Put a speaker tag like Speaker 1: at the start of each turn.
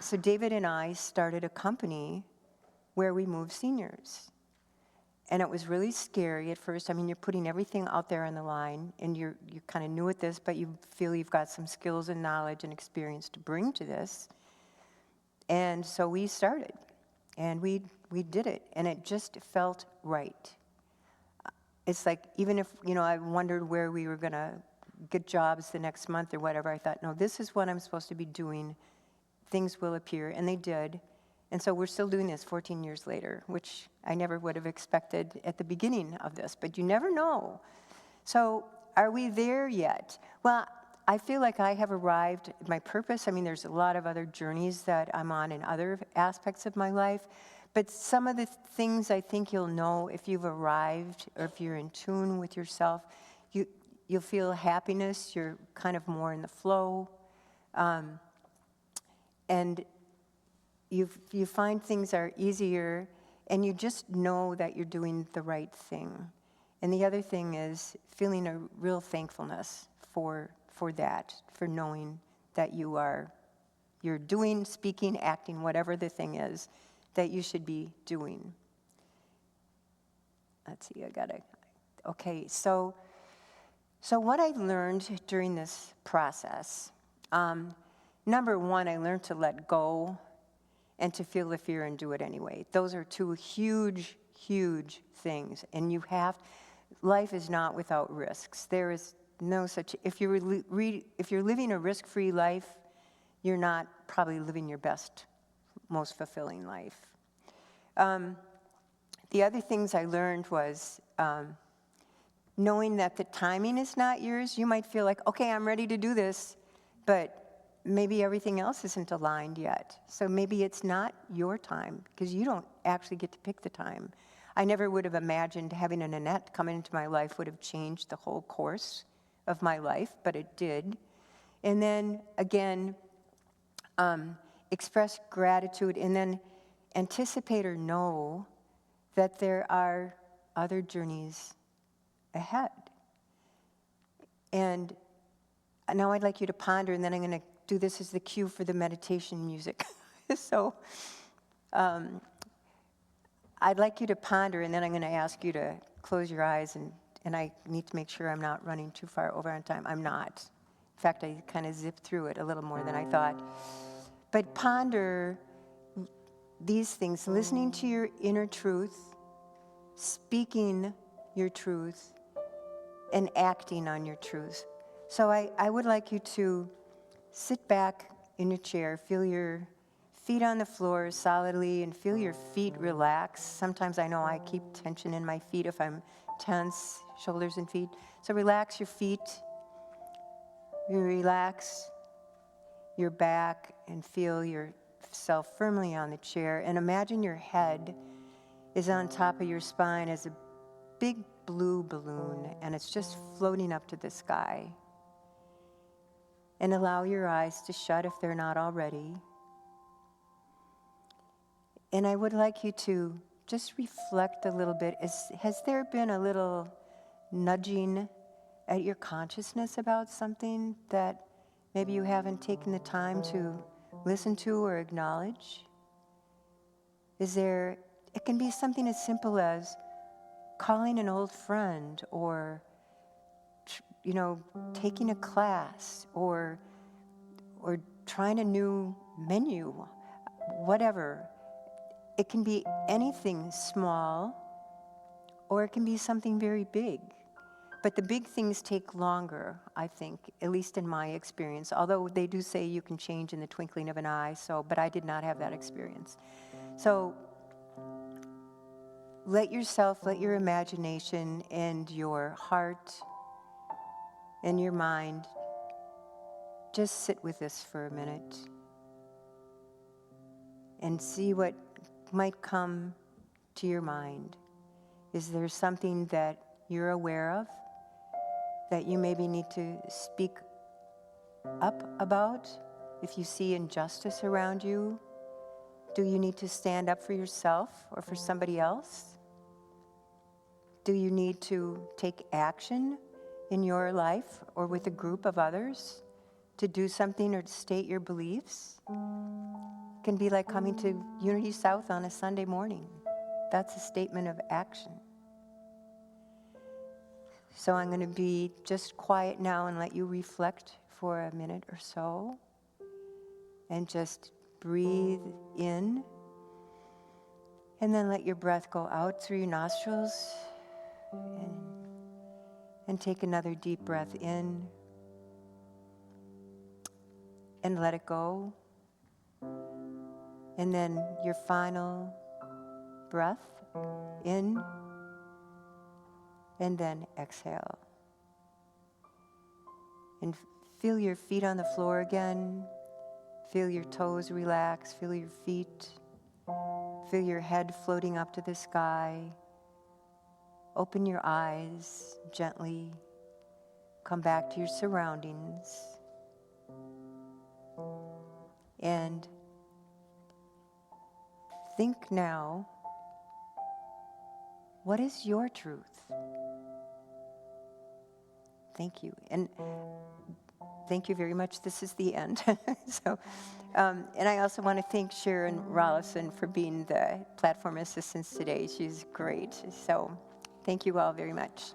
Speaker 1: So David and I started a company where we move seniors. And it was really scary at first. I mean, you're putting everything out there on the line, and you're kind of new at this, but you feel you've got some skills and knowledge and experience to bring to this. And so we started, and we did it, and it just felt right. It's like, even if, I wondered where we were going to get jobs the next month or whatever, I thought, no, this is what I'm supposed to be doing. Things will appear, and they did. And so we're still doing this 14 years later, which I never would have expected at the beginning of this, but you never know. So are we there yet? Well, I feel like I have arrived at my purpose. I mean, there's a lot of other journeys that I'm on in other aspects of my life, but some of the things I think you'll know if you've arrived or if you're in tune with yourself, you'll feel happiness, you're kind of more in the flow, and you find things are easier, and you just know that you're doing the right thing. And the other thing is feeling a real thankfulness for that, for knowing that you're doing, speaking, acting, whatever the thing is that you should be doing. Let's see, okay, so what I learned during this process, number one, I learned to let go and to feel the fear and do it anyway. Those are two huge, huge things. And life is not without risks. There is no such, if you're living a risk-free life, you're not probably living your best, most fulfilling life. The other things I learned was knowing that the timing is not yours. You might feel like, okay, I'm ready to do this, but maybe everything else isn't aligned yet. So maybe it's not your time, because you don't actually get to pick the time. I never would have imagined having an Annette come into my life would have changed the whole course of my life, but it did. And then again, express gratitude, and then anticipate or know that there are other journeys ahead. And now I'd like you to ponder, and then I'm going to do this as the cue for the meditation music. So I'd like you to ponder, and then I'm going to ask you to close your eyes, and I need to make sure I'm not running too far over on time. I'm not. In fact, I kind of zipped through it a little more than I thought. But ponder these things, listening to your inner truth, speaking your truth, and acting on your truth. So I would like you to sit back in your chair, feel your feet on the floor solidly, and feel your feet relax. Sometimes I know I keep tension in my feet if I'm tense, shoulders and feet. So relax your feet. You relax your back and feel yourself firmly on the chair. And imagine your head is on top of your spine as a big blue balloon, and it's just floating up to the sky. And allow your eyes to shut if they're not already. And I would like you to just reflect a little bit. Has there been a little nudging at your consciousness about something that maybe you haven't taken the time to listen to or acknowledge? It can be something as simple as calling an old friend, or taking a class, or trying a new menu, whatever. It can be anything small, or it can be something very big. But the big things take longer, I think, at least in my experience. Although they do say you can change in the twinkling of an eye, but I did not have that experience. So let your imagination and your heart and your mind just sit with this for a minute and see what might come to your mind. Is there something that you're aware of that you maybe need to speak up about? If you see injustice around you, do you need to stand up for yourself or for somebody else? Do you need to take action in your life or with a group of others to do something or to state your beliefs? can be like coming to Unity South on a Sunday morning. That's a statement of action. So I'm going to be just quiet now and let you reflect for a minute or so. And just breathe in. And then let your breath go out through your nostrils. And take another deep breath in. And let it go. And then your final breath in. And then exhale. And feel your feet on the floor again. Feel your toes relax. Feel your feet. Feel your head floating up to the sky. Open your eyes gently. Come back to your surroundings. And think now, what is your truth? Thank you. And thank you very much. This is the end. And I also want to thank Sharon Rollison for being the platform assistance today. She's great. So thank you all very much.